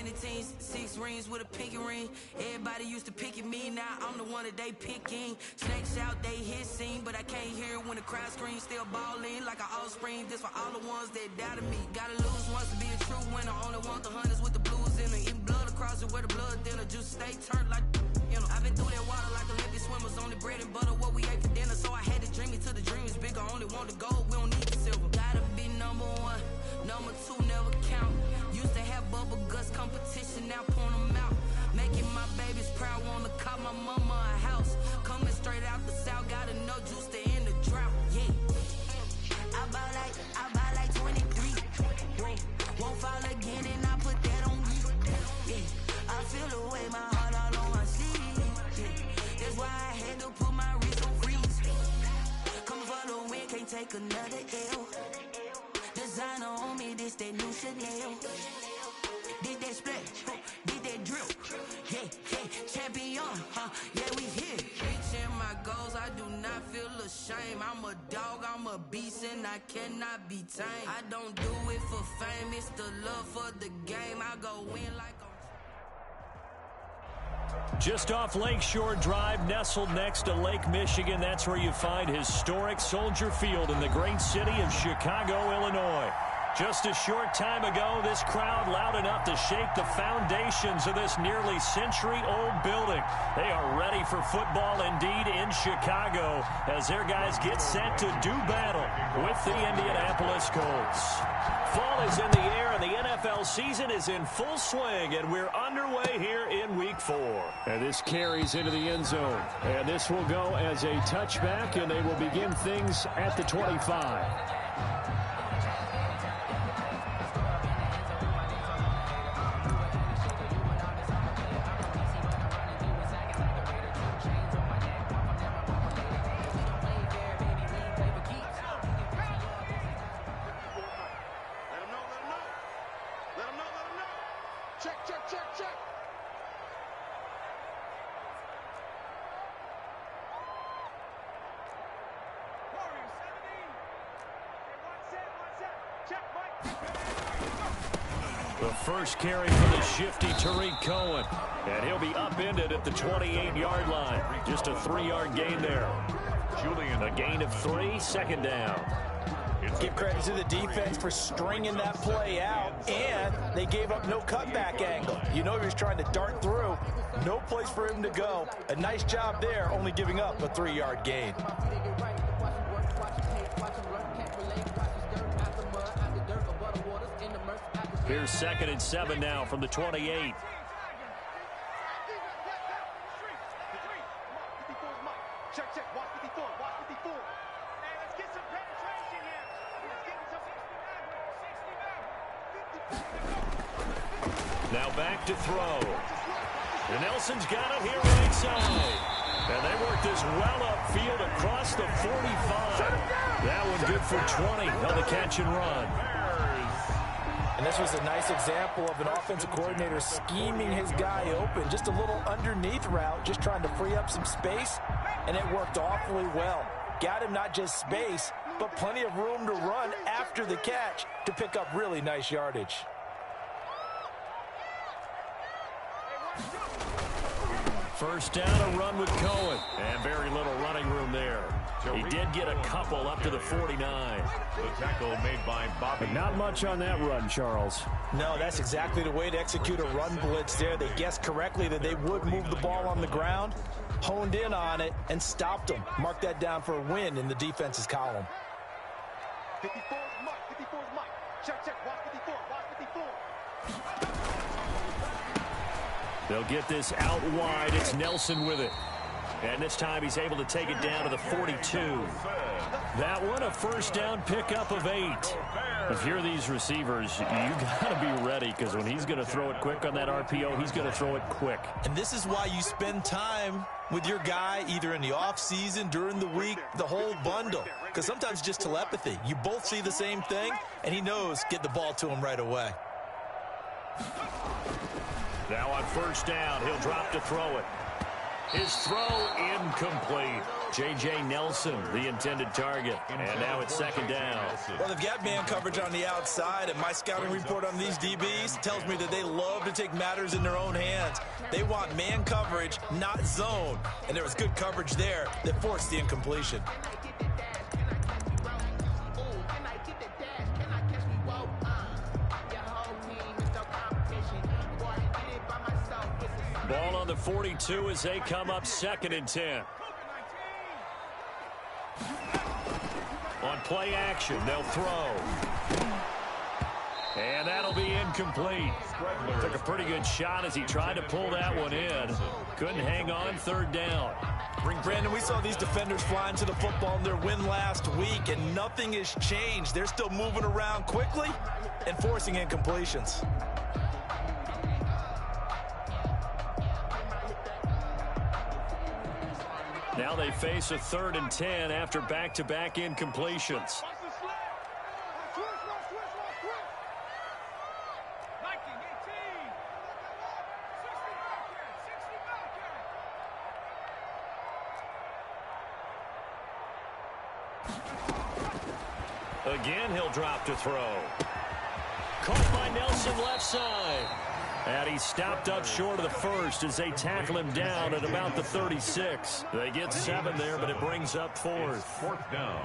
20 teams, 6 rings with a pinky ring. Everybody used to pick at me, now I'm the one that they picking. Snakes out, they hit scene, but I can't hear it when the crowd screams. Still balling like an offspring. This for all the ones that doubted me. Gotta lose once to be a true winner. Only want the hunters with the blues in it. Eating blood across it where the blood dinner. Juice stay turned like, you know. I've been through that water like Olympic swimmers. Only bread and butter, what we ate for dinner. So I had to dream it till the dream is bigger. Only want the gold, we don't need the silver. Gotta be number one, number two never count. Used to have bubble guts competition, now point them out. Making my babies proud, wanna call my mama a house. Coming straight out the south, gotta know juice to end the drought. Yeah, I buy like 23. Won't fall again and I put that on me. Yeah, I feel the way, my heart all on my sleeve. Yeah, that's why I had to put my wrist on freeze. Coming for the win, can't take another L. Designer on me, this that new Chanel. Did that splash, did that drill. Yeah, champion, yeah, we here. Reaching my goals, I do not feel ashamed. I'm a dog, I'm a beast, and I cannot be tamed. I don't do it for fame, it's the love for the game. I go win like Just off Lakeshore Drive, nestled next to Lake Michigan. That's where you find historic Soldier Field in the great city of Chicago, Illinois. Just a short time ago, this crowd loud enough to shake the foundations of this nearly century-old building. They are ready for football indeed in Chicago as their guys get set to do battle with the Indianapolis Colts. Fall is in the air and the NFL season is in full swing, and we're underway here in Week 4. And this carries into the end zone. And this will go as a touchback, and they will begin things at the 25. The first carry for the shifty Tariq Cohen. And he'll be upended at the 28-yard line. Just a 3-yard gain there. Julian, a gain of 3, second down. Give credit to the defense for stringing that play out, and they gave up no cutback angle. You know he was trying to dart through. No place for him to go. A nice job there, only giving up a 3-yard gain. Here's 2nd and 7 now from the 28. Now back to throw. And Nelson's got it here right side. And they work this well upfield across the 45. That one good for 20 on the catch and run. And this was a nice example of an offensive coordinator scheming his guy open. Just a little underneath route, just trying to free up some space, and it worked awfully well. Got him not just space, but plenty of room to run after the catch to pick up really nice yardage. First down, a run with Cohen. And very little running room there. He did get a couple up to the 49. The tackle made by Bobby. But not much on that run, Charles. No, that's exactly the way to execute a run blitz there. They guessed correctly that they would move the ball on the ground, honed in on it, and stopped them. Mark that down for a win in the defense's column. 54 is Mike. 54 is Mike. Check, watch 54. Watch 54. They'll get this out wide. It's Nelson with it. And this time he's able to take it down to the 42. That one, a first down pickup of 8. If you're these receivers, you got to be ready, because when he's going to throw it quick on that RPO, he's going to throw it quick. And this is why you spend time with your guy either in the offseason, during the week, the whole bundle. Because sometimes just telepathy. You both see the same thing, and he knows get the ball to him right away. Now on first down, he'll drop to throw it. His throw incomplete. J.J. Nelson, the intended target. And now it's second down. Well, they've got man coverage on the outside, and my scouting report on these DBs tells me that they love to take matters in their own hands. They want man coverage, not zone. And there was good coverage there that forced the incompletion. Ball on the 42 as they come up 2nd and 10. On play action, they'll throw. And that'll be incomplete. Took a pretty good shot as he tried to pull that one in. Couldn't hang on, 3rd down. Brandon, we saw these defenders fly into the football in their win last week, and nothing has changed. They're still moving around quickly and forcing incompletions. Now they face a 3rd and 10 after back-to-back incompletions. Again, he'll drop to throw. Caught by Nelson left side. And he stopped up short of the first as they tackle him down at about the 36. They get 7 there, but it brings up 4th. 4th down.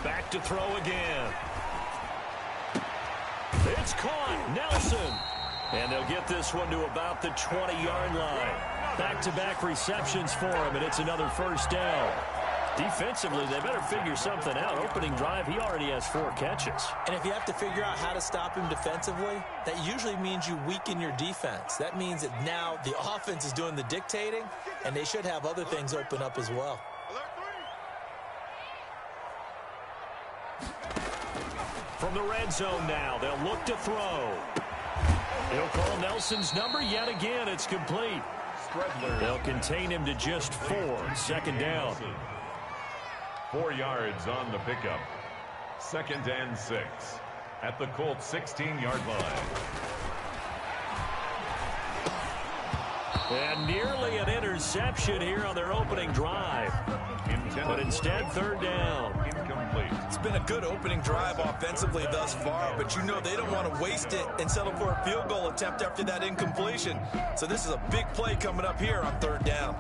Back to throw again. It's caught. Nelson. And they'll get this one to about the 20-yard line. Back-to-back receptions for him, and it's another 1st down. Defensively, they better figure something out. Opening drive, he already has 4 catches. And if you have to figure out how to stop him defensively, that usually means you weaken your defense. That means that now the offense is doing the dictating, and they should have other things open up as well. From the red zone now, they'll look to throw. He'll call Nelson's number yet again. It's complete. They'll contain him to just 4. 2nd down. 4 yards on the pickup. 2nd and 6 at the Colts 16-yard line. And nearly an interception here on their opening drive. But instead, 3rd down. Incomplete. It's been a good opening drive offensively thus far, but you know they don't want to waste it and settle for a field goal attempt after that incompletion. So this is a big play coming up here on 3rd down.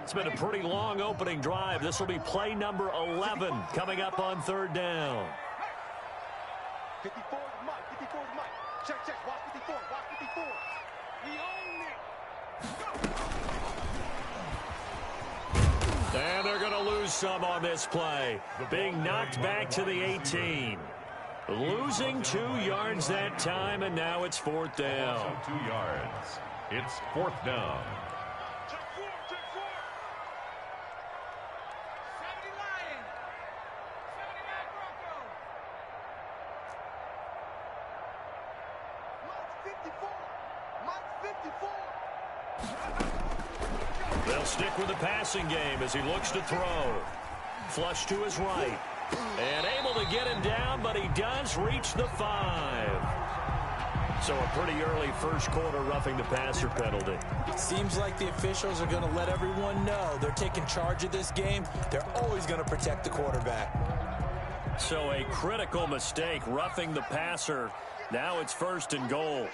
It's been a pretty long opening drive. This will be play number 11 coming up on 3rd down. 54 is Mike. 54 is Mike. Check, check. Watch 54. Watch 54. We own it. And they're going to lose some on this play. Being knocked back to the 18. Losing 2 yards that time, and now it's 4th down. Also 2 yards. It's 4th down. They'll stick with the passing game as he looks to throw. Flush to his right. And able to get him down, but he does reach the 5. So a pretty early 1st quarter roughing the passer penalty. It seems like the officials are going to let everyone know they're taking charge of this game. They're always going to protect the quarterback. So a critical mistake roughing the passer. Now it's 1st and goal.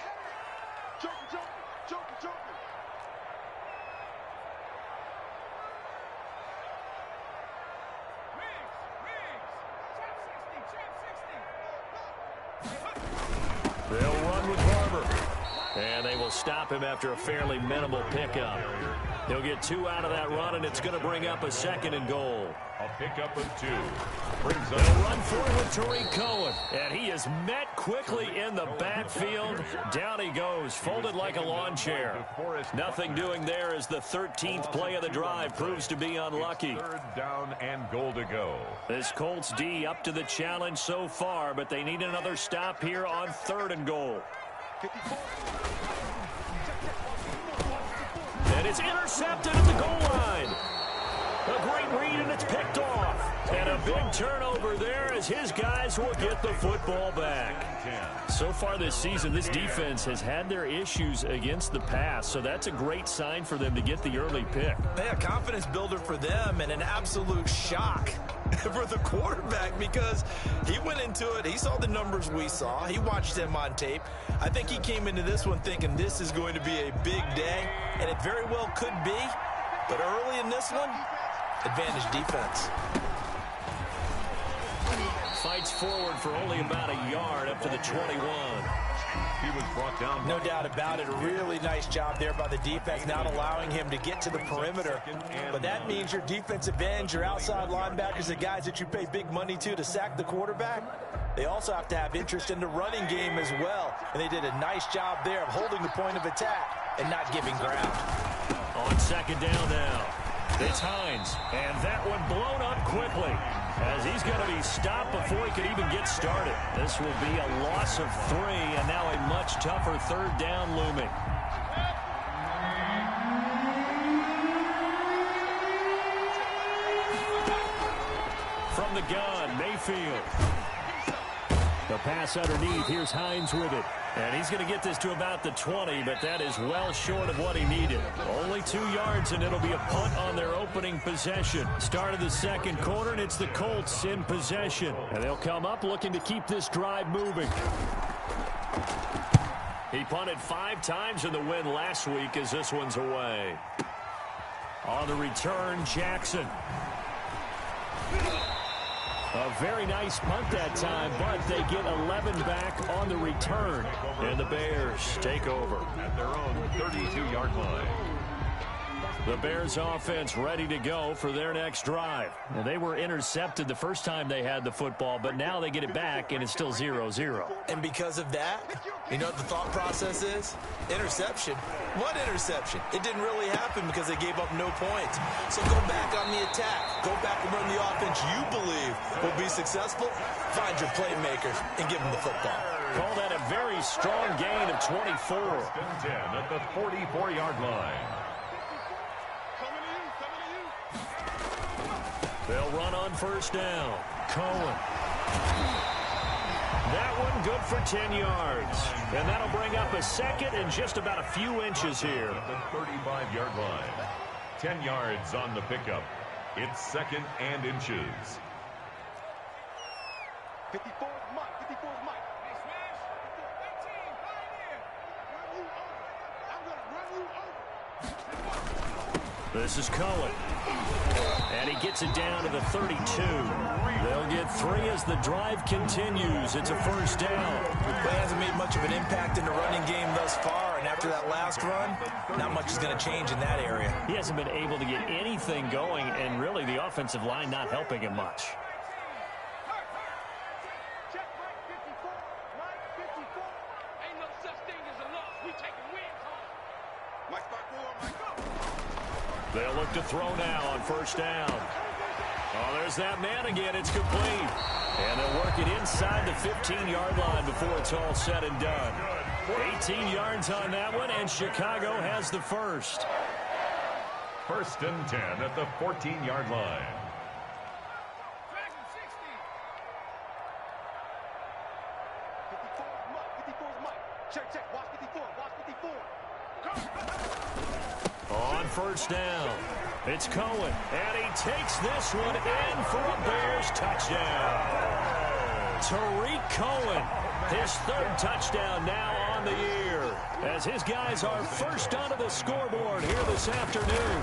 They'll run with Barber. And they will stop him after a fairly minimal pickup. He'll get 2 out of that run, and it's going to bring up a 2nd and goal. A pickup of 2. Brings They'll up run for it with Tariq Cohen. And he is met quickly in the backfield. Down he goes, folded like a lawn chair. Nothing doing there as the 13th play of the drive proves to be unlucky. 3rd down and goal to go. This Colts D up to the challenge so far, but they need another stop here on 3rd and goal. And it's intercepted at the goal line. A great read, and it's picked off. And a big turnover there as his guys will get the football back. So far this season, this defense has had their issues against the pass, so that's a great sign for them to get the early pick. Yeah, confidence builder for them and an absolute shock for the quarterback because he went into it. He saw the numbers we saw. He watched them on tape. I think he came into this one thinking this is going to be a big day, and it very well could be. But early in this one, advantage defense. Fights forward for only about a yard up to the 21. He was brought down. No doubt about it. A really nice job there by the defense, not allowing him to get to the perimeter. But that means your defensive ends, your outside linebackers, the guys that you pay big money to sack the quarterback, they also have to have interest in the running game as well. And they did a nice job there of holding the point of attack and not giving ground. On 2nd down now, it's Hines. And that one blown up quickly as he's going to be stopped before he could even get started. This will be a loss of 3, and now a much tougher 3rd down looming. From the gun, Mayfield. The pass underneath. Here's Hines with it. And he's going to get this to about the 20, but that is well short of what he needed. Only 2 yards, and it'll be a punt on their opening possession. Start of the 2nd quarter, and it's the Colts in possession. And they'll come up looking to keep this drive moving. He punted 5 times in the win last week as this one's away. On the return, Jackson. A very nice punt that time, but they get 11 back on the return. And the Bears take over At their own 32-yard line. The Bears offense ready to go for their next drive. Now, they were intercepted the first time they had the football, but now they get it back, and it's still 0-0. And because of that, you know what the thought process is? Interception. What interception? It didn't really happen because they gave up no points. So go back on the attack. Go back and run the offense you believe will be successful. Find your playmakers and give them the football. Call that a very strong gain of 24. 1st and 10 at the 44-yard line. They'll run on 1st down. Cohen. That one good for 10 yards. And that'll bring up a 2nd and just about a few inches here. At the 35-yard line. 10 yards on the pickup. It's 2nd and inches. 54 is Mike. 54 is Mike. Hey, Smash. 18, right here. Run you over. I'm going to run you over. This is Cohen. And he gets it down to the 32. They'll get 3 as the drive continues. It's a 1st down. But he hasn't made much of an impact in the running game thus far, and after that last run, not much is going to change in that area. He hasn't been able to get anything going, and really the offensive line not helping him much. Check Mike 54. Mike 54. Ain't no such thing as a loss. We taking wins home. Mike back forward. Mike up. They'll look to throw now on 1st down. Oh, there's that man again. It's complete. And they'll work it inside the 15-yard line before it's all said and done. 18 yards on that one, and Chicago has the first. 1st and 10 at the 14-yard line. Dragon 60. 54 is Mike. 54 is Mike. Check. Watch 54. Watch 54. On 1st down, it's Cohen, and he takes this one in for a Bears touchdown. Tariq Cohen, his 3rd touchdown now on the year, as his guys are first onto the scoreboard here this afternoon.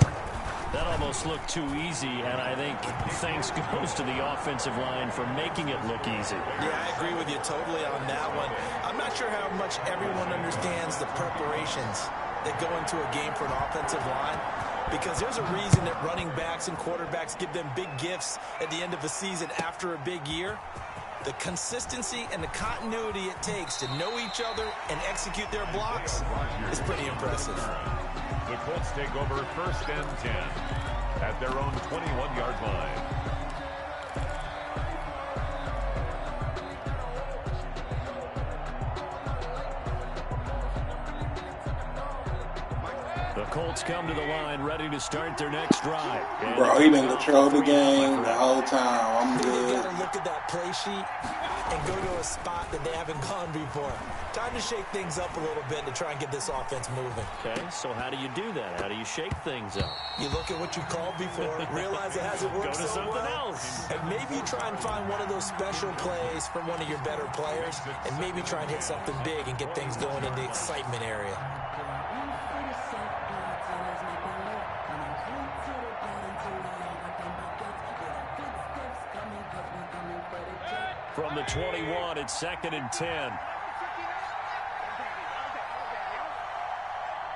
That almost looked too easy, and I think thanks goes to the offensive line for making it look easy. Yeah, I agree with you totally on that one. I'm not sure how much everyone understands the preparations that go into a game for an offensive line, because there's a reason that running backs and quarterbacks give them big gifts at the end of the season after a big year. The consistency and the continuity it takes to know each other and execute their blocks is pretty impressive. The Colts take over 1st and 10 at their own 21-yard line. The Colts come to the line ready to start their next drive. Bro, he didn't control the game the whole time. I'm You good. got to look at that play sheet and go to a spot that they haven't gone before. Time to shake things up a little bit to try and get this offense moving. Okay, so how do you do that? How do you shake things up? You look at what you called before, realize it hasn't worked Go to so something well, else. and maybe you try and find one of those special plays from one of your better players, and maybe try and hit something big and get things going in the excitement area. From the 21, it's 2nd and 10.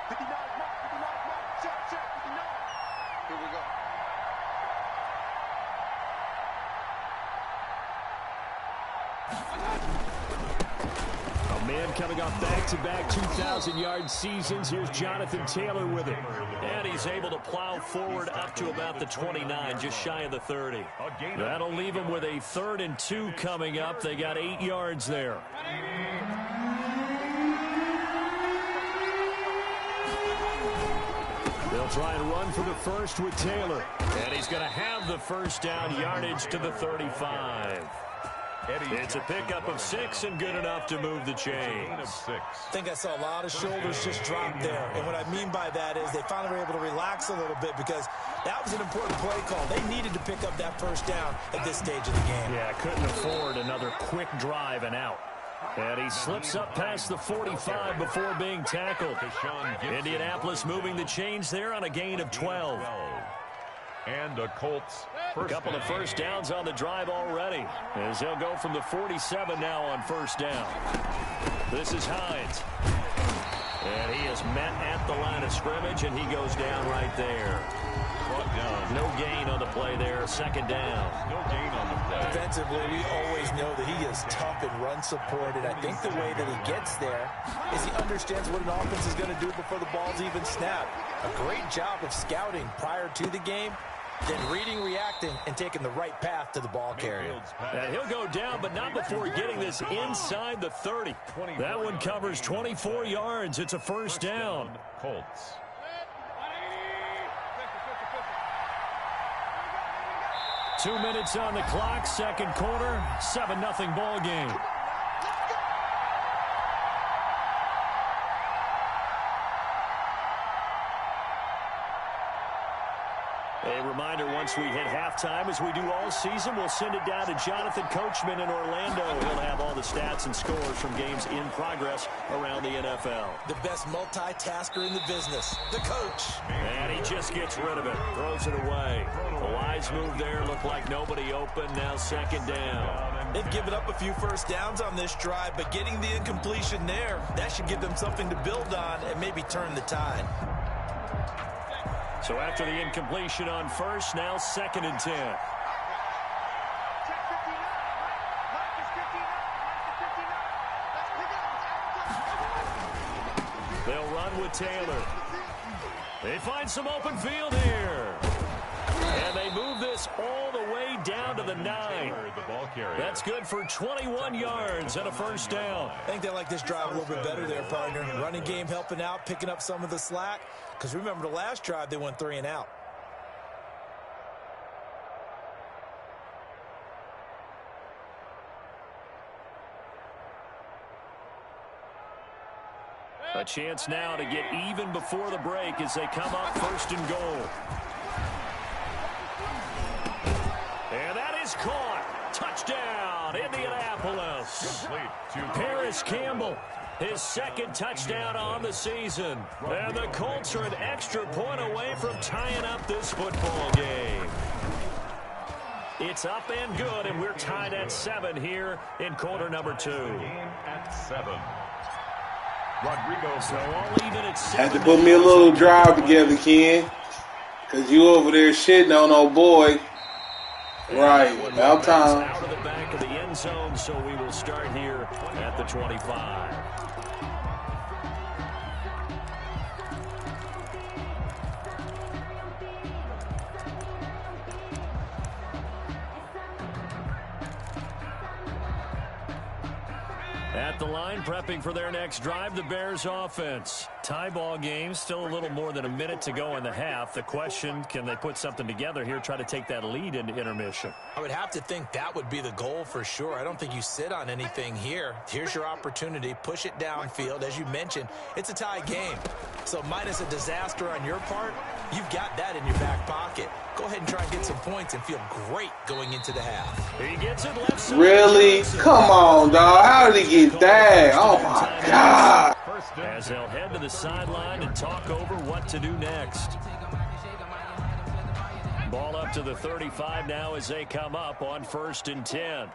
59 mark, check, 59. Here we go. A man coming off back-to-back 2,000-yard seasons. Here's Jonathan Taylor with it. And he's able to plow forward up to about the 29, just shy of the 30. That'll leave him with a 3rd and 2 coming up. They got 8 yards there. They'll try and run for the first with Taylor. And he's going to have the first down, yardage to the 35. It's a pickup of 6 and good enough to move the chains. I think I saw a lot of shoulders just drop there. And what I mean by that is they finally were able to relax a little bit because that was an important play call. They needed to pick up that first down at this stage of the game. Yeah, couldn't afford another quick drive and out. And he slips up past the 45 before being tackled. Indianapolis moving the chains there on a gain of 12. And the Colts. A couple of first downs on the drive already, as they'll go from the 47 now on first down. This is Hines. And he is met at the line of scrimmage, and he goes down right there. No gain on the play there, 2nd down. No gain on the play. Defensively, we always know that he is tough and run supported. I think the way that he gets there is he understands what an offense is going to do before the ball's even snapped. A great job of scouting prior to the game, then reading, reacting, and taking the right path to the ball carrier. And he'll go down, but not before getting this inside the 30. That one covers 24 yards. It's a first down. Colts. Two minutes on the clock, 2nd quarter, 7-0 ball game. A reminder, once we hit halftime, as we do all season, we'll send it down to Jonathan Coachman in Orlando. He'll have all the stats and scores from games in progress around the NFL. The best multitasker in the business, the coach. And he just gets rid of it, throws it away. A wise move there, looked like nobody open, now 2nd down. They've given up a few first downs on this drive, but getting the incompletion there, that should give them something to build on and maybe turn the tide. So after the incompletion on first, now 2nd and 10. Check 59. Mark is 59. Let's pick it up. They'll run with Taylor. They find some open field here. And they move this all the way down to the 9. That's good for 21 yards and a first down. I think they like this drive a little bit better there, partner. Running game helping out, picking up some of the slack. Because remember, the last drive, they went 3 and out. A chance now to get even before the break as they come up 1st and goal. And that is caught. Touchdown, Indianapolis. Paris Campbell. His second touchdown on the season. And the Colts are an extra point away from tying up this football game. It's up and good, and we're tied at 7 here in quarter number 2. Game at 7. Rodrigo. So all even at 7. Had to put me a little drive together, Ken. Because you over there shitting on old boy. Right, about time. Out of the back of the end zone, so we will start here at the 25. At the line, prepping for their next drive, the Bears offense. Tie ball game, still a little more than a minute to go in the half. The question, can they put something together here, try to take that lead into intermission? I would have to think that would be the goal for sure. I don't think you sit on anything here. Here's your opportunity. Push it downfield. As you mentioned, it's a tie game. So minus a disaster on your part, you've got that in your back pocket. Go ahead and try and get some points and feel great going into the half. He gets it left side. Really? Come on, dog. How did he get that? Oh, my God. As they'll head to the sideline and talk over what to do next. Ball up to the 35 now as they come up on 1st and 10.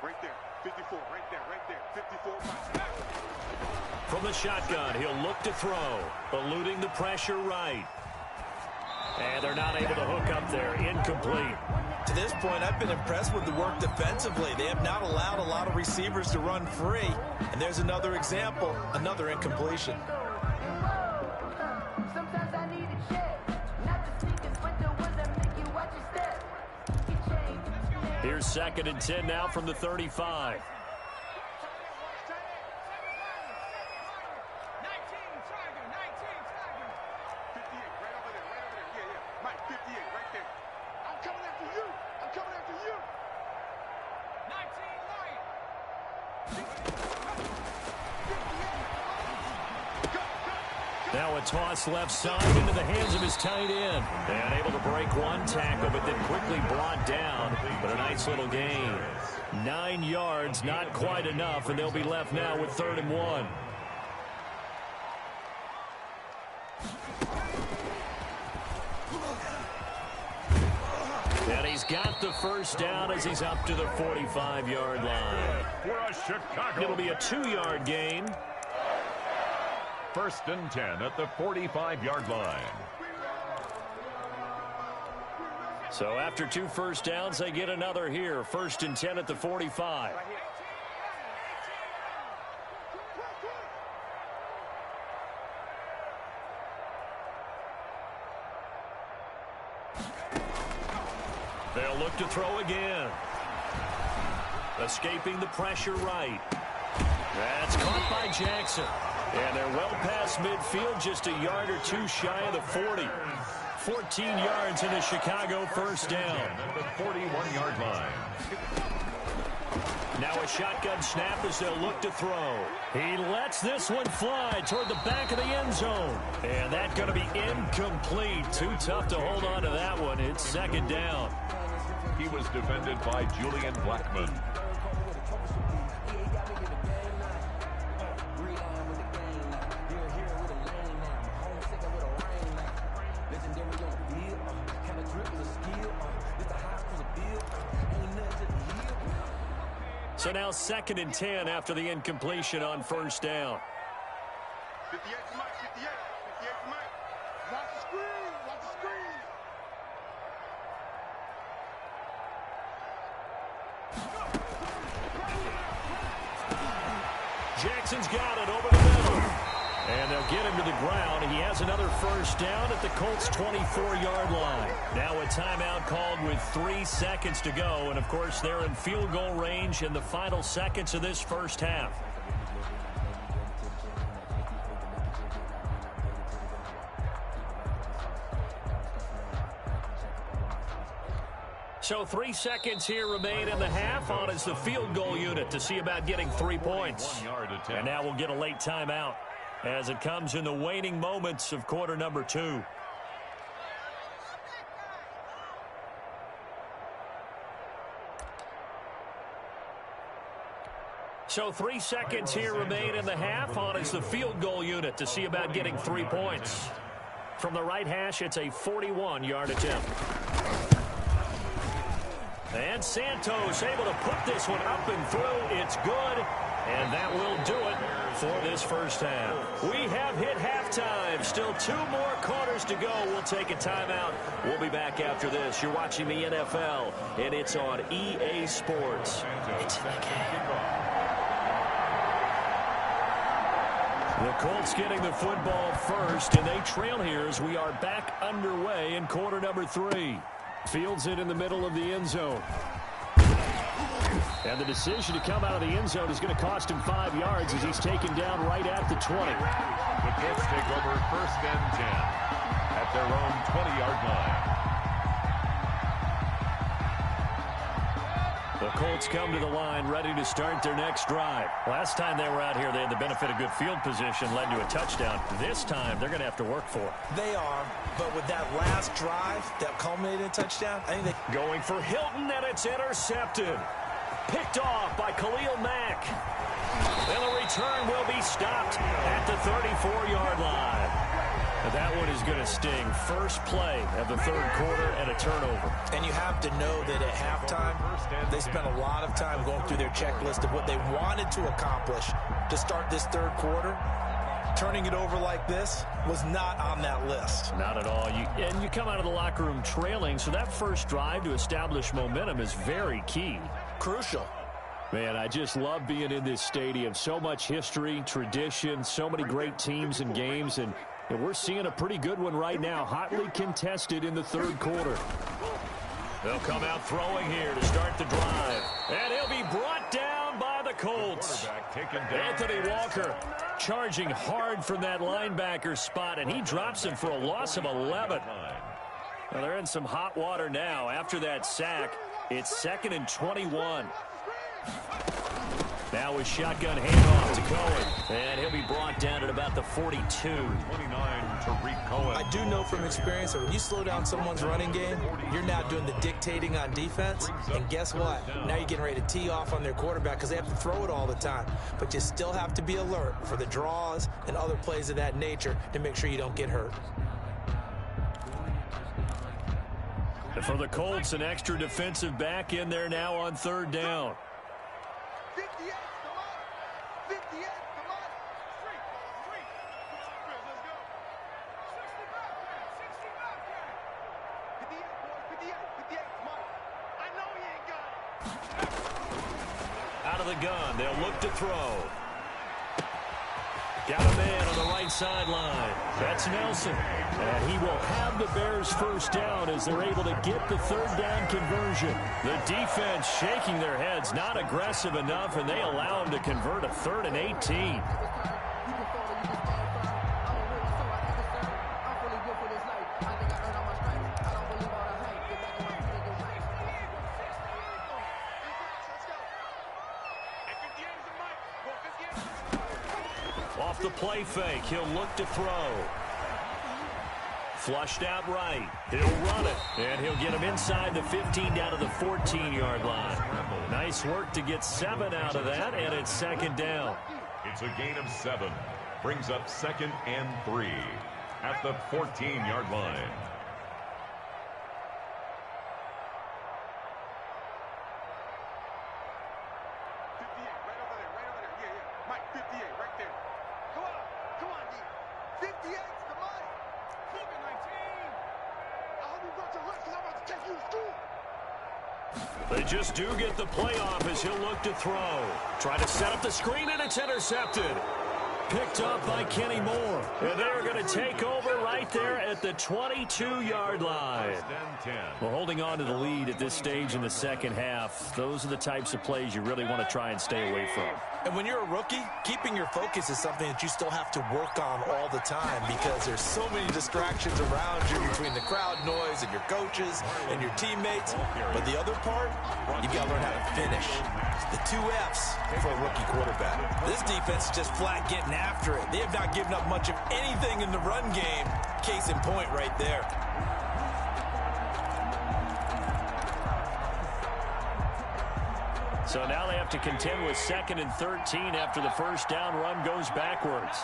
Right there, 54, right there, 54. From the shotgun, he'll look to throw, eluding the pressure right. And they're not able to hook up there. Incomplete. To this point, I've been impressed with the work defensively. They have not allowed a lot of receivers to run free. And there's another example, another incompletion. Here's 2nd and 10 now from the 35. Now a toss left side into the hands of his tight end. And able to break one tackle, but then quickly brought down. But a nice little gain. 9 yards, not quite enough, and they'll be left now with 3rd and 1. And he's got the first down as he's up to the 45-yard line. It'll be a 2-yard gain. 1st and 10 at the 45-yard line. So after 2 first downs, they get another here. 1st and 10 at the 45. They'll look to throw again. Escaping the pressure right. That's caught by Jackson. And they're well past midfield, just a yard or 2 shy of the 40. 14 yards in a Chicago first down. At the 41-yard line. Now a shotgun snap as they'll look to throw. He lets this one fly toward the back of the end zone. And that's going to be incomplete. Too tough to hold on to that one. It's 2nd down. He was defended by Julian Blackman. So now 2nd and 10 after the incompletion on first down. 58 to Mike, 58 to Mike. Watch the screen, watch the screen. Jackson's got it over the middle. And they'll get him to the ground. He has another first down at the Colts' 24-yard line. Now a timeout called with 3 seconds to go. And, of course, they're in field goal range in the final seconds of this first half. So 3 seconds here remain in the half. On is the field goal unit to see about getting 3 points. And now we'll get a late timeout as it comes in the waning moments of quarter number 2. So 3 seconds here remain in the half. On is the field goal unit to see about getting 3 points. From the right hash, it's a 41-yard attempt. And Santos able to put this one up and through. It's good. And that will do it for this first half. We have hit halftime. Still 2 more quarters to go. We'll take a timeout. We'll be back after this. You're watching the NFL, and it's on EA Sports. It's in the game. The Colts getting the football first, and they trail here as we are back underway in quarter number 3. Fields it in the middle of the end zone. And the decision to come out of the end zone is going to cost him 5 yards as he's taken down right at the 20. The Colts take over 1st and 10 at their own 20-yard line. The Colts come to the line ready to start their next drive. Last time they were out here, they had the benefit of good field position, led to a touchdown. This time, they're going to have to work for it. They are, but with that last drive that culminated in a touchdown, I think they... Going for Hilton, and it's intercepted. Picked off by Khalil Mack. And the return will be stopped at the 34-yard line. That one is going to sting. First play of the 3rd quarter and a turnover. And you have to know that at halftime, they spent a lot of time going through their checklist of what they wanted to accomplish to start this 3rd quarter. Turning it over like this was not on that list. Not at all. And you come out of the locker room trailing, so that first drive to establish momentum is very key. Crucial. Man, I just love being in this stadium. So much history, tradition, so many great teams and games, and we're seeing a pretty good one right now, hotly contested in the 3rd quarter. They'll come out throwing here to start the drive. And he'll be brought down by the Colts. Anthony Walker charging hard from that linebacker spot, and he drops him for a loss of 11. Well, they're in some hot water now. After that sack, it's 2nd and 21. Now with shotgun handoff to Cohen. And he'll be brought down at about the 42. 29, Tariq Cohen. I do know from experience that when you slow down someone's running game, you're now doing the dictating on defense. And guess what? Now you're getting ready to tee off on their quarterback because they have to throw it all the time. But you still have to be alert for the draws and other plays of that nature to make sure you don't get hurt. And for the Colts, an extra defensive back in there now on 3rd down. 58 to 58 to 3. Let's go. 58 Mike. I know he ain't got it. Out of the gun, they'll look to throw. Got a man on the right sideline. That's Nelson. And he will have the Bears first down as they're able to get the 3rd down conversion. The defense shaking their heads, not aggressive enough, and they allow them to convert a 3rd and 18. Off the play fake, he'll look to throw. Flushed out right. He'll run it, and he'll get him inside the 15 down to the 14-yard line. Nice work to get 7 out of that, and it's 2nd down. It's a gain of 7. Brings up 2nd and 3 at the 14-yard line. They just do get the playoff as he'll look to throw. Try to set up the screen, and it's intercepted. Picked up by Kenny Moore. And they're going to take over right there at the 22-yard line. Well, holding on to the lead at this stage in the 2nd half, those are the types of plays you really want to try and stay away from. And when you're a rookie, keeping your focus is something that you still have to work on all the time because there's so many distractions around you between the crowd noise and your coaches and your teammates. But the other part, you've got to learn how to finish. The 2 F's for a rookie quarterback. This defense is just flat getting after it. They have not given up much of anything in the run game. Case in point right there. So now they have to contend with 2nd and 13 after the first down run goes backwards.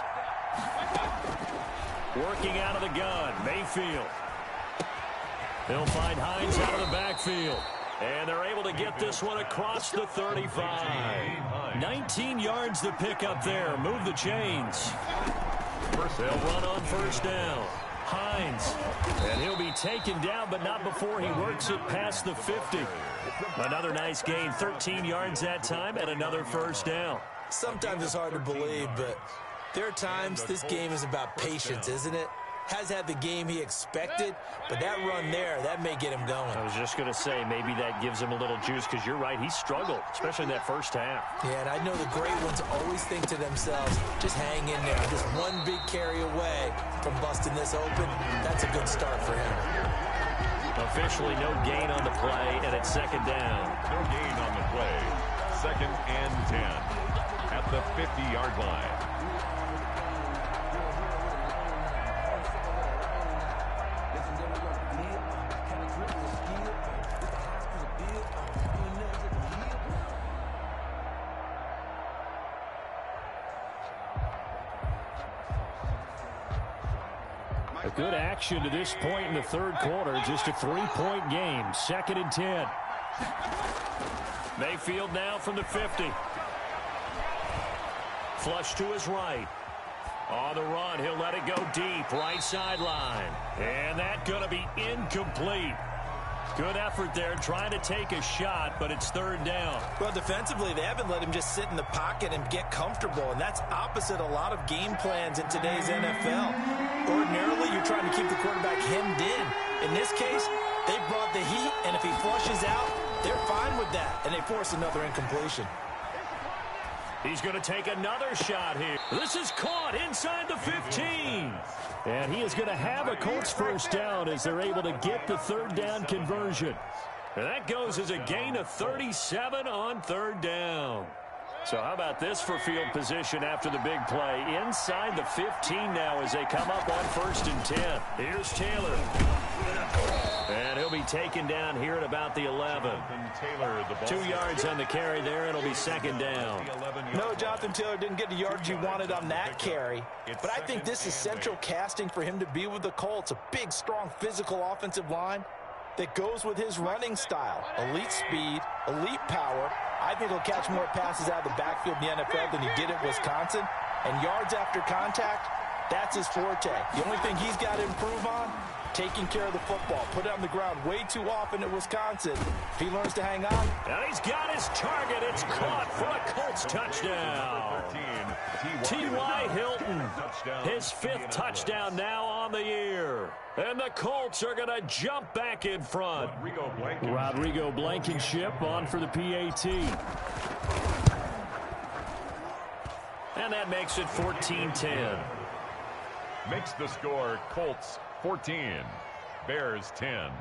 Working out of the gun, Mayfield. He'll find Hines out of the backfield. And they're able to get this one across the 35. 19 yards to pick up there. Move the chains. They'll run on first down. Hines. And he'll be taken down, but not before he works it past the 50. Another nice gain. 13 yards that time and another first down. Sometimes it's hard to believe, but there are times this game is about patience, isn't it? Has had the game he expected, but that run there, that may get him going. I was just going to say, maybe that gives him a little juice, because you're right, he struggled, especially in that first half. Yeah, and I know the great ones always think to themselves, just hang in there. Just one big carry away from busting this open. That's a good start for him. Officially no gain on the play, and it's 2nd down. No gain on the play. 2nd and 10 at the 50-yard line. Good action to this point in the third quarter. Just a 3-point game. 2nd and 10. Mayfield now from the 50. Flush to his right. On the run, he'll let it go deep. Right sideline. And that's going to be incomplete. Good effort there trying to take a shot, but it's 3rd down. Well, defensively, they haven't let him just sit in the pocket and get comfortable, and that's opposite a lot of game plans in today's NFL. Ordinarily, you're trying to keep the quarterback hemmed in. In this case, they brought the heat, and if he flushes out, they're fine with that, and they force another incompletion. He's going to take another shot here. This is caught inside the 15. And he is going to have a Colts first down as they're able to get the 3rd down conversion. And that goes as a gain of 37 on 3rd down. So how about this for field position after the big play? Inside the 15 now as they come up on 1st and 10. Here's Taylor. And he'll be taken down here at about the 11. 2 yards on the carry there. It'll be 2nd down. No, Jonathan Taylor didn't get the yards you wanted on that carry. But I think this is central casting for him to be with the Colts. A big, strong, physical offensive line that goes with his running style. Elite speed, elite power. I think he'll catch more passes out of the backfield in the NFL than he did at Wisconsin. And yards after contact, that's his forte. The only thing he's got to improve on, taking care of the football. Put it on the ground way too often at Wisconsin. If he learns to hang on. And he's got his target. It's caught for a Colts touchdown. T.Y. Hilton, his 5th touchdown now on the year. And the Colts are going to jump back in front. Rodrigo Blankenship on for the PAT. And that makes it 14-10. Makes the score Colts 14, Bears 10.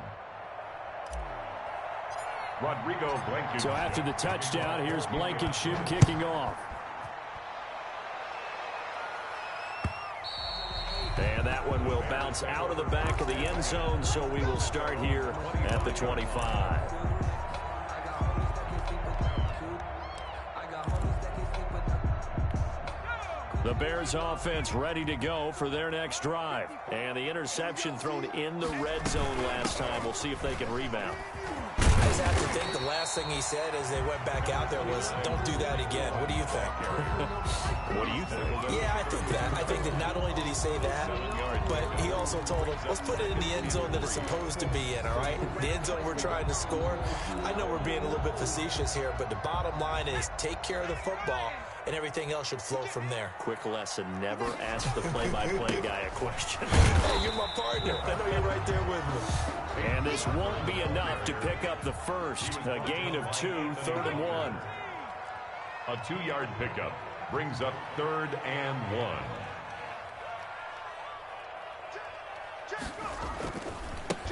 Rodrigo Blankenship. So after the touchdown, here's Blankenship kicking off. And that one will bounce out of the back of the end zone, so we will start here at the 25. The Bears offense ready to go for their next drive. And the interception thrown in the red zone last time. We'll see if they can rebound. I just have to think the last thing he said as they went back out there was, don't do that again. What do you think? What do you think? Yeah, I think that. I think that not only did he say that, but he also told him, let's put it in the end zone that it's supposed to be in, all right? The end zone we're trying to score. I know we're being a little bit facetious here, but the bottom line is take care of the football, and everything else should flow from there. Quick lesson, never ask the play-by-play guy a question. Hey, you're my partner. I know you're right there with me. And this won't be enough to pick up the first. A gain of 2, 3rd and 1. A 2-yard pickup brings up 3rd and 1.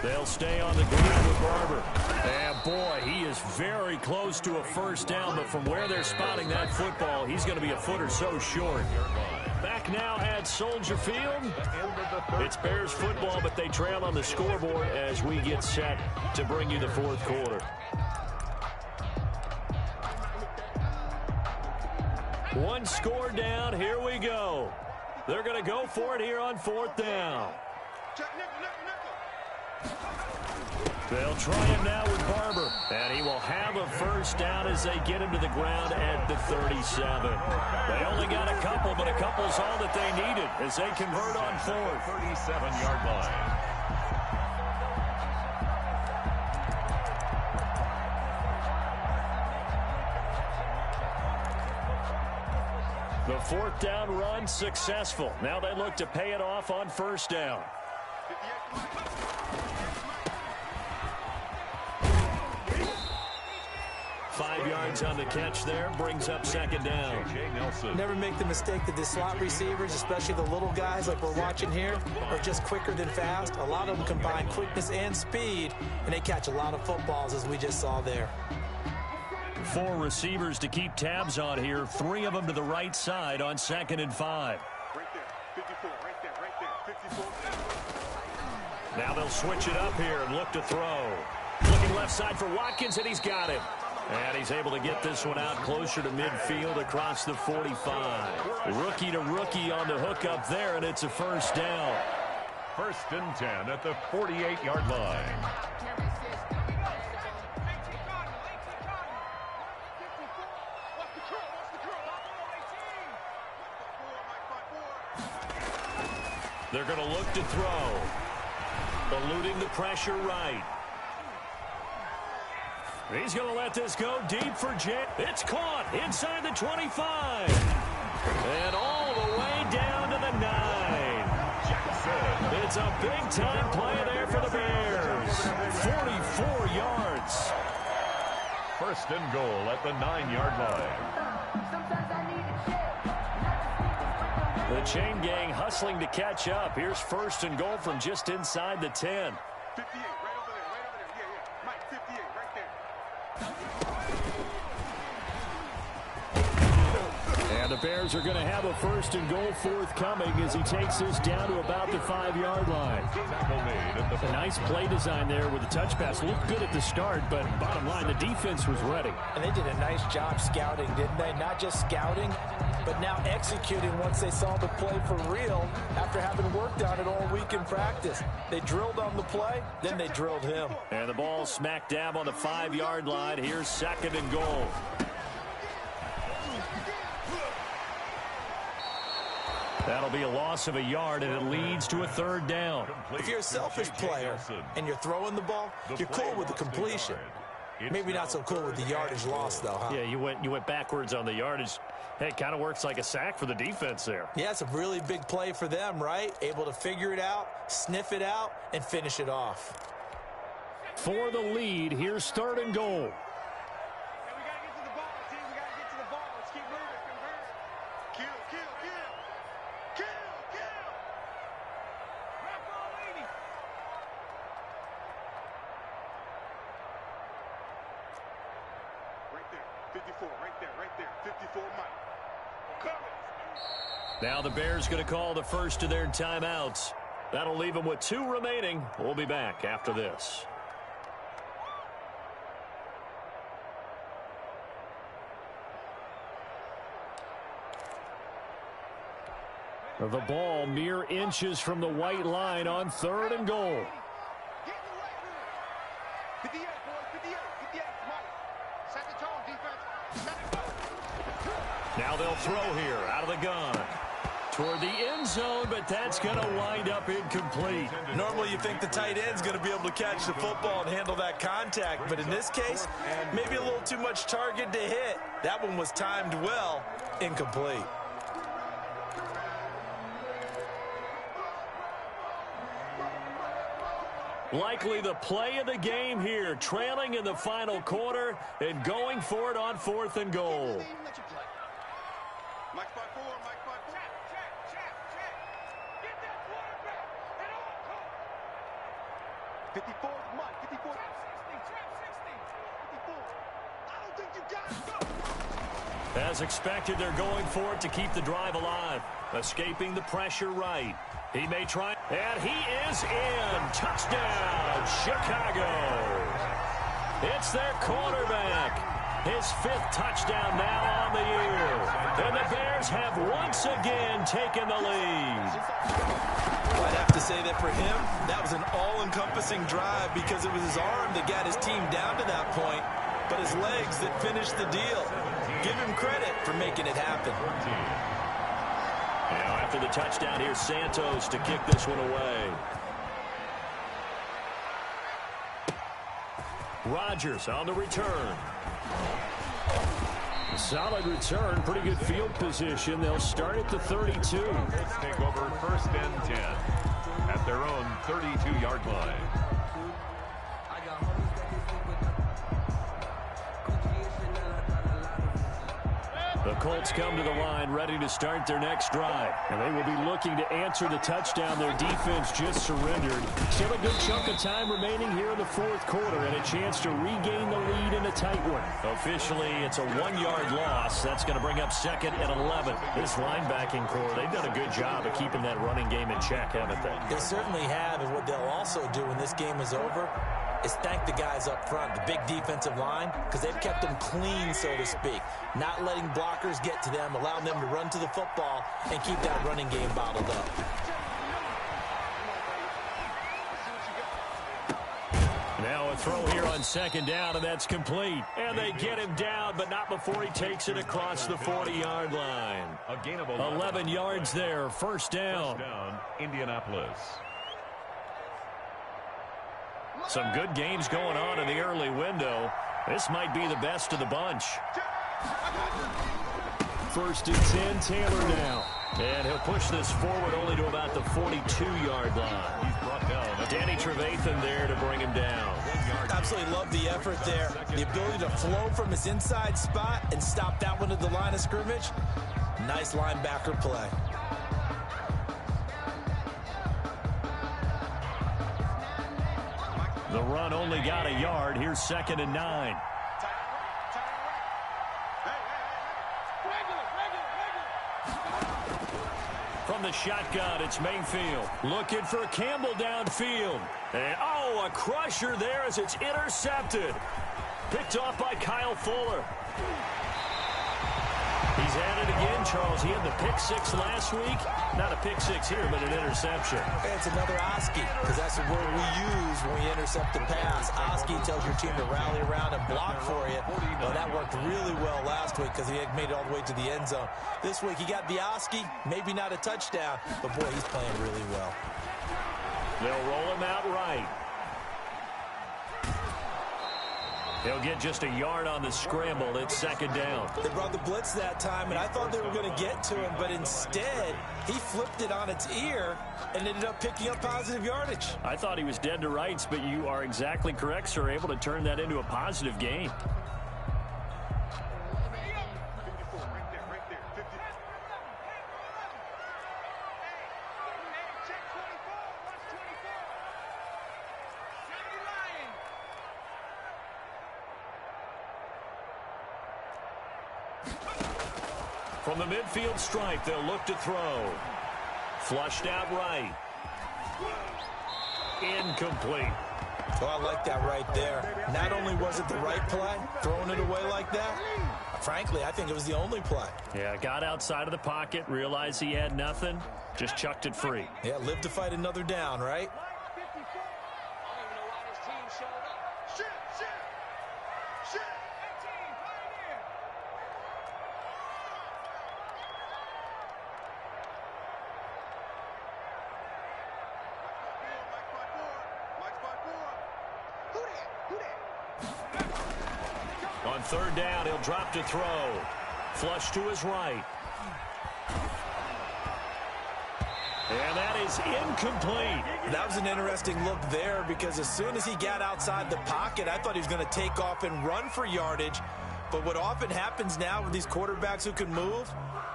They'll stay on the ground with Barber. And boy, he is very close to a first down, but from where they're spotting that football, he's going to be a foot or so short. Back now at Soldier Field. It's Bears football, but they trail on the scoreboard as we get set to bring you the 4th quarter. One score down. Here we go. They're going to go for it here on 4th down. They'll try him now with Barber. And he will have a first down as they get him to the ground at the 37. They only got a couple, but a couple's all that they needed as they convert on 4th. 37-yard line. The 4th down run successful. Now they look to pay it off on 1st down. 5 yards on the catch there. Brings up 2nd down. Never make the mistake that the slot receivers, especially the little guys like we're watching here, are just quicker than fast. A lot of them combine quickness and speed, and they catch a lot of footballs, as we just saw there. 4 receivers to keep tabs on here. 3 of them to the right side on 2nd and 5. Right there, 54, right there, 54. Now they'll switch it up here and look to throw. Looking left side for Watkins, and he's got it. And he's able to get this one out closer to midfield across the 45. Rookie to rookie on the hook up there, and it's a first down. 1st and 10 at the 48-yard line. They're going to look to throw. Eluding the pressure right. He's going to let this go deep for Jay. It's caught inside the 25. And all the way down to the 9. It's a big-time play there for the Bears. 44 yards. 1st and goal at the 9-yard line. The chain gang hustling to catch up. Here's 1st and goal from just inside the 10. 58, right over there, yeah. Mike, 58, right there. And the Bears are going to have a 1st and goal forthcoming as he takes this down to about the 5-yard line. A nice play design there with the touch pass. Looked good at the start, but bottom line, the defense was ready. And they did a nice job scouting, didn't they? Not just scouting, but now executing once they saw the play for real after having worked on it all week in practice. They drilled on the play, then they drilled him. And the ball smack dab on the 5-yard line. Here's 2nd and goal. That'll be a loss of a yard, and it leads to a 3rd down. If you're a selfish player and you're throwing the ball, you're cool with the completion. Maybe not so cool with the yardage loss, though, huh? Yeah, you went backwards on the yardage. Hey, it kind of works like a sack for the defense there. Yeah, it's a really big play for them, right? Able to figure it out, sniff it out, and finish it off. For the lead, here's 3rd and goal. And we got to get to the ball, team. We got to get to the ball. Let's keep moving. Convert. Kill, kill, kill. Kill, kill. Rap on, lady. Right there. 54, right there, right there. 54, Mike. Coming. Now the Bears going to call the first of their timeouts. That'll leave them with 2 remaining. We'll be back after this. The ball mere inches from the white line on 3rd and goal. Get in the right here. 58, boys. 58. 58. Mike. Set the tone, defense. Set the tone. Now they'll throw here out of the gun. Toward the end zone, but that's going to wind up incomplete. Normally you think the tight end's going to be able to catch the football and handle that contact, but in this case, maybe a little too much target to hit. That one was timed well, incomplete. Likely the play of the game here, trailing in the final quarter and going for it on 4th and goal. Mike spot 4, Mike spot 4. Check. Get that quarterback at all costs. 54 is Mike. 54. Trap 60. 54. I don't think you got it. Go. As expected, they're going for it to keep the drive alive. Escaping the pressure right. He may try, and he is in. Touchdown, Chicago. It's their quarterback. His 5th touchdown now on the year. And the Bears have once again taken the lead. I'd have to say that for him, that was an all-encompassing drive because it was his arm that got his team down to that point, but his legs that finished the deal. Give him credit for making it happen. Now after the touchdown, here's Santos to kick this one away. Rodgers on the return. Solid return, pretty good field position. They'll start at the 32. Let's take over 1st and 10 at their own 32-yard line. The Colts come to the line ready to start their next drive. And they will be looking to answer the touchdown their defense just surrendered. Still a good chunk of time remaining here in the 4th quarter and a chance to regain the lead in a tight one. Officially, it's a 1-yard loss. That's going to bring up 2nd and 11. This linebacking core, they've done a good job of keeping that running game in check, haven't they? They certainly have, and what they'll also do when this game is over is thank the guys up front, the big defensive line, because they've kept them clean, so to speak. Not letting blockers get to them, allowing them to run to the football and keep that running game bottled up. Now a throw here on 2nd down, and that's complete. And they get him down, but not before he takes it across the 40-yard line. A gain of 11 yards there, 1st down. 1st down, Indianapolis. Some good games going on in the early window. This might be the best of the bunch. 1st and 10, Taylor now. And he'll push this forward only to about the 42-yard line. He's brought down. Danny Trevathan there to bring him down. Absolutely love the effort there. The ability to flow from his inside spot and stop that one at the line of scrimmage. Nice linebacker play. The run only got a yard. Here's 2nd and 9. From the shotgun, it's Mayfield. Looking for Campbell downfield. And, a crusher there as it's intercepted. Picked off by Kyle Fuller. He's at it again, Charles. He had the pick-6 last week. Not a pick-6 here, but an interception. It's another Oski, because that's the word we use when we intercept a pass. Oski tells your team to rally around and block for you. Well, that worked really well last week because he had made it all the way to the end zone. This week, he got the Oski, maybe not a touchdown, but boy, he's playing really well. They'll roll him out right. He'll get just a yard on the scramble. It's 2nd down. They brought the blitz that time, and I thought they were going to get to him, but instead, he flipped it on its ear and ended up picking up positive yardage. I thought he was dead to rights, but you are exactly correct, sir. Able to turn that into a positive gain. From the midfield stripe, they'll look to throw. Flushed out right. Incomplete. Oh, I like that right there. Not only was it the right play, throwing it away like that, frankly, I think it was the only play. Yeah, got outside of the pocket, realized he had nothing, just chucked it free. Yeah, live to fight another down, right? On 3rd down, he'll drop to throw. Flush to his right. And that is incomplete. That was an interesting look there because as soon as he got outside the pocket, I thought he was going to take off and run for yardage. But what often happens now with these quarterbacks who can move,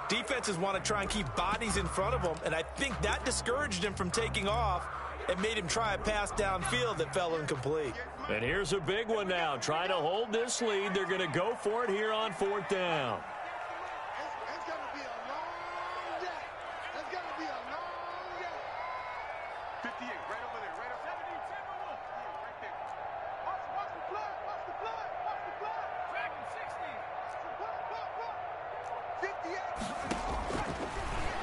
defenses want to try and keep bodies in front of them, and I think that discouraged him from taking off and made him try a pass downfield that fell incomplete. And here's a big one now. Trying to hold this lead. They're going to go for it here on 4th down. It's going to be a long day. It's going to be a long day. 58, right over there, right up. 17, 10 right there. Watch the blood, watch the blood, watch the blood. Dragon 60.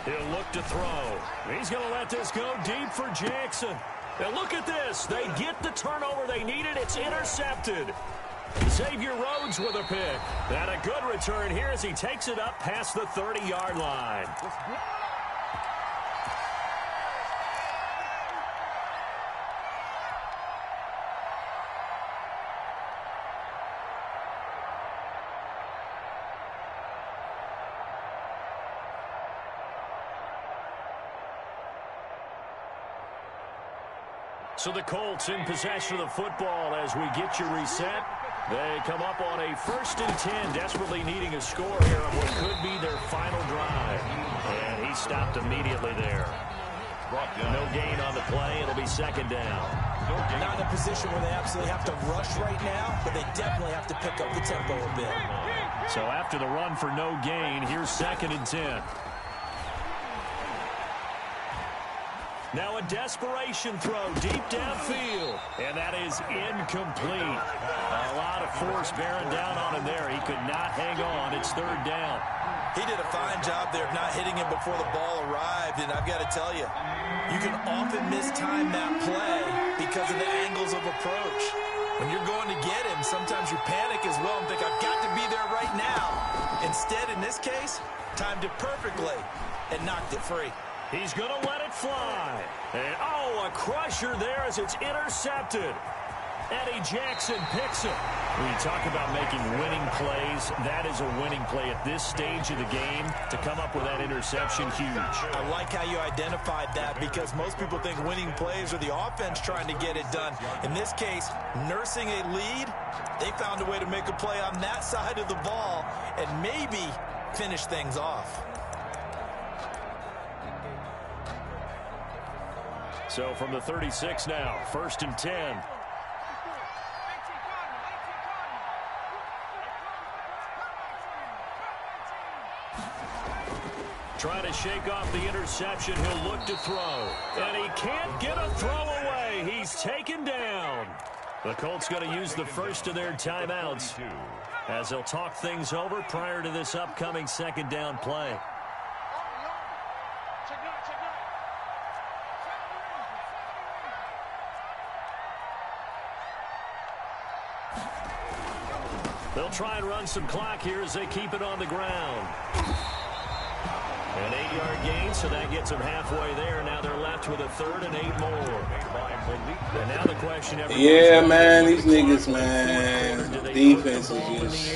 He'll look to throw. He's going to let this go deep for Jackson. And look at this. They get the turnover they needed. It's intercepted. Xavier Rhodes with a pick. And a good return here as he takes it up past the 30-yard line. So the Colts in possession of the football as we get you reset. They come up on a 1st and 10, desperately needing a score here on what could be their final drive. And he stopped immediately there. No gain on the play. It'll be 2nd down. Not in a position where they absolutely have to rush right now, but they definitely have to pick up the tempo a bit. So after the run for no gain, here's 2nd and 10. Now a desperation throw deep downfield. And that is incomplete. A lot of force bearing down on him there. He could not hang on. It's 3rd down. He did a fine job there of not hitting him before the ball arrived. And I've got to tell you, you can often mistime that play because of the angles of approach. When you're going to get him, sometimes you panic as well and think, I've got to be there right now. Instead, in this case, timed it perfectly and knocked it free. He's going to let it fly. And, a crusher there as it's intercepted. Eddie Jackson picks it. When you talk about making winning plays, that is a winning play at this stage of the game. To come up with that interception, huge. I like how you identified that because most people think winning plays are the offense trying to get it done. In this case, nursing a lead, they found a way to make a play on that side of the ball and maybe finish things off. So from the 36 now, 1st and 10. Trying to shake off the interception. He'll look to throw. And he can't get a throw away. He's taken down. The Colts going to use the first of their timeouts as they'll talk things over prior to this upcoming 2nd down play. They'll try and run some clock here as they keep it on the ground. An 8-yard gain, so that gets them halfway there. Now they're left with a 3rd and 8 more. And now the question... Yeah, man, these niggas, man. Defense is just...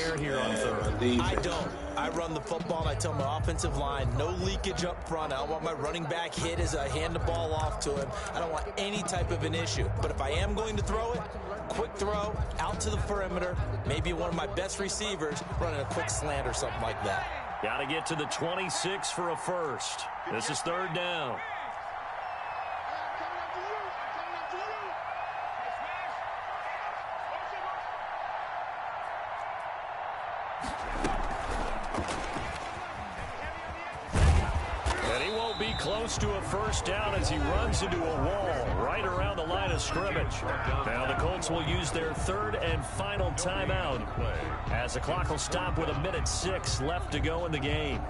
I don't. I run the football, and I tell my offensive line, no leakage up front. I don't want my running back hit as I hand the ball off to him. I don't want any type of an issue. But if I am going to throw it, quick throw, out to the perimeter, maybe one of my best receivers running a quick slant or something like that. Got to get to the 26 for a first. This is 3rd down. And he won't be close to a 1st down as he runs into a wall right around the line of scrimmage. Now the Colts will use their 3rd and final timeout as the clock will stop with 1:06 left to go in the game.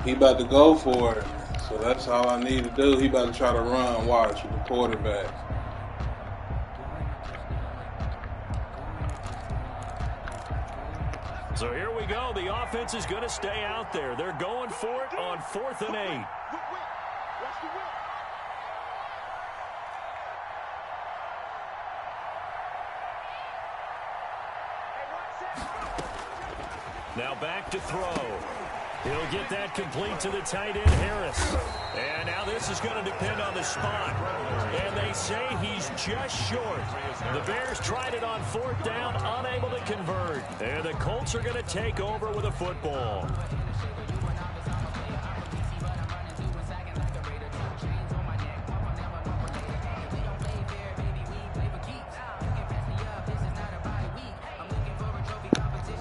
He about to go for it. So that's all I need to do. He about to try to run, watch, with the quarterback. So here we go. The offense is going to stay out there. They're going for it on 4th and 8. Now back to throw. He'll get that complete to the tight end, Harris. And now this is going to depend on the spot. And they say he's just short. The Bears tried it on 4th down, unable to convert. And the Colts are going to take over with a football.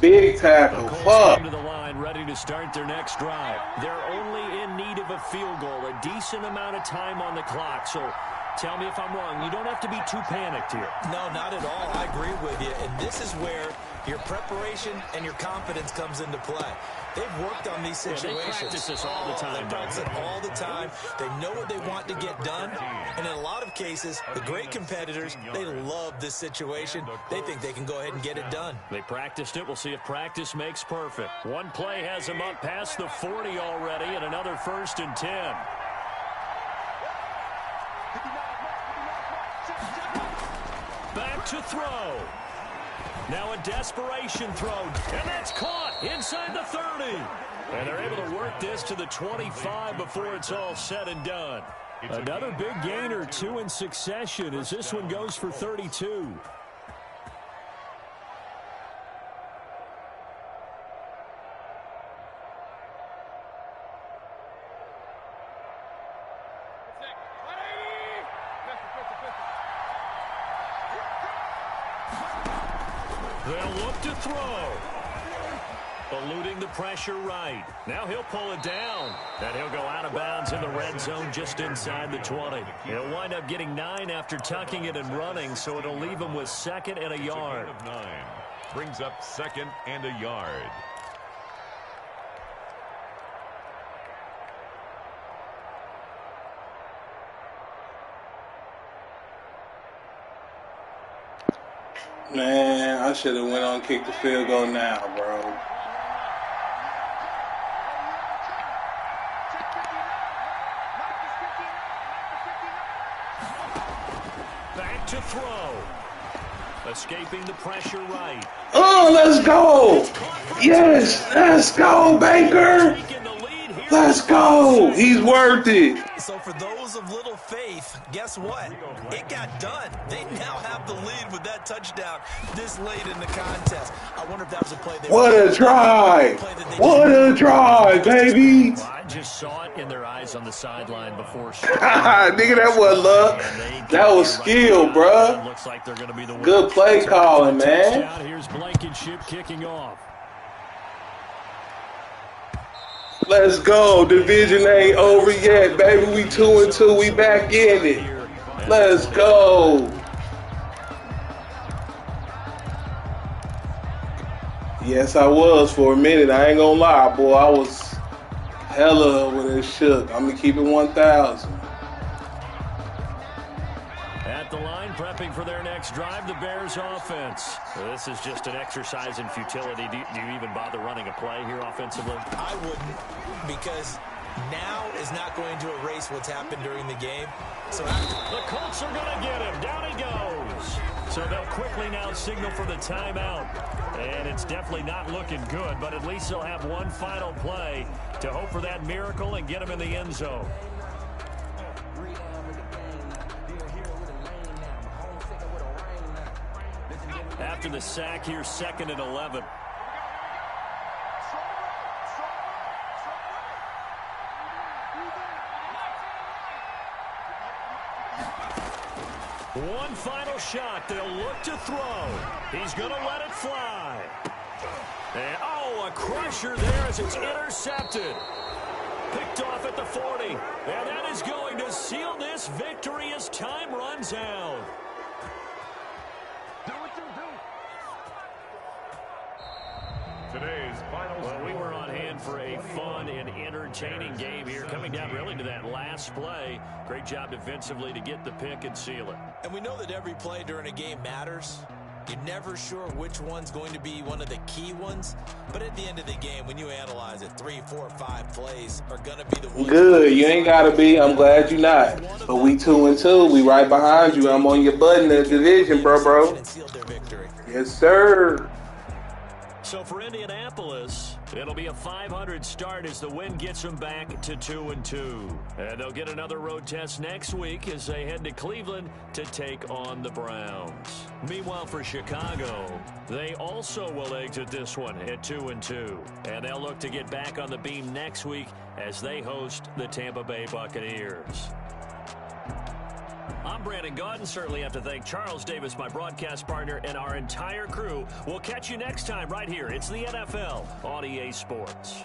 Big tackle. Fuck. To the line, ready to start their next drive. They're only in need of a field goal, a decent amount of time on the clock. So tell me if I'm wrong. You don't have to be too panicked here. No, not at all. I agree with you. And this is where Your preparation and your confidence comes into play. They've worked on these situations. They practice this all the time. They practice it all the time. They know what they want to get done. And in a lot of cases, the great competitors, they love this situation. They think they can go ahead and get it done. They practiced it. We'll see if practice makes perfect. One play has them up past the 40 already, and another 1st and 10. Back to throw. Now a desperation throw, and that's caught inside the 30. And they're able to work this to the 25 before it's all said and done. Another big gain or 2 in succession as this one goes for 32. They'll look to throw. Eluding the pressure right. Now he'll pull it down. And he'll go out of bounds in the red zone just inside the 20. He'll wind up getting 9 after tucking it and running, so it'll leave him with 2nd and a yard. Of 9. Brings up 2nd and a yard. Man, I should have went on and kicked the field goal now, bro. Back to throw. Escaping the pressure right. Oh, let's go. Yes, let's go, Baker. Let's go. He's worth it. So for those of little faith, guess what? It got done. They now have the lead with that touchdown this late in the contest. I wonder if that was a play. What a drive. What a drive, baby. Well, I just saw it in their eyes on the sideline before. Nigga, that wasn't luck. That was skill, bruh. Looks like they're going to be the Good play calling, man. Here's Blankenship kicking off. Let's go. Division ain't over yet, baby. We 2-2. We back in it. Let's go. Yes, I was for a minute. I ain't gonna lie, boy. I was hella when it shook. I'm gonna keep it 1,000. At the line, prepping for their next drive, the Bears offense. Well, this is just an exercise in futility. Do you even bother running a play here offensively? I wouldn't, because now is not going to erase what's happened during the game. So the Colts are going to get him. Down he goes. So they'll quickly now signal for the timeout. And it's definitely not looking good, but at least they'll have one final play to hope for that miracle and get him in the end zone. After the sack here, 2nd and 11. One final shot. They'll look to throw. He's going to let it fly. And, oh, a crusher there as it's intercepted. Picked off at the 40. And that is going to seal this victory as time runs out. Today's final. Well, we were on hand for a fun and entertaining game here. Coming down really to that last play. Great job defensively to get the pick and seal it. And we know that every play during a game matters. You're never sure which one's going to be one of the key ones. But at the end of the game, when you analyze it, 3, 4, 5 plays are going to be the ones. Good. You ain't got to be. I'm glad you're not. But we 2-2. We right behind you. I'm on your button in the division, bro. Yes, sir. So for Indianapolis, it'll be a 500 start as the win gets them back to 2-2. And they'll get another road test next week as they head to Cleveland to take on the Browns. Meanwhile, for Chicago, they also will exit this one at 2-2. And they'll look to get back on the beam next week as they host the Tampa Bay Buccaneers. I'm Brandon Gaudin. Certainly have to thank Charles Davis, my broadcast partner, and our entire crew. We'll catch you next time right here. It's the NFL on EA Sports.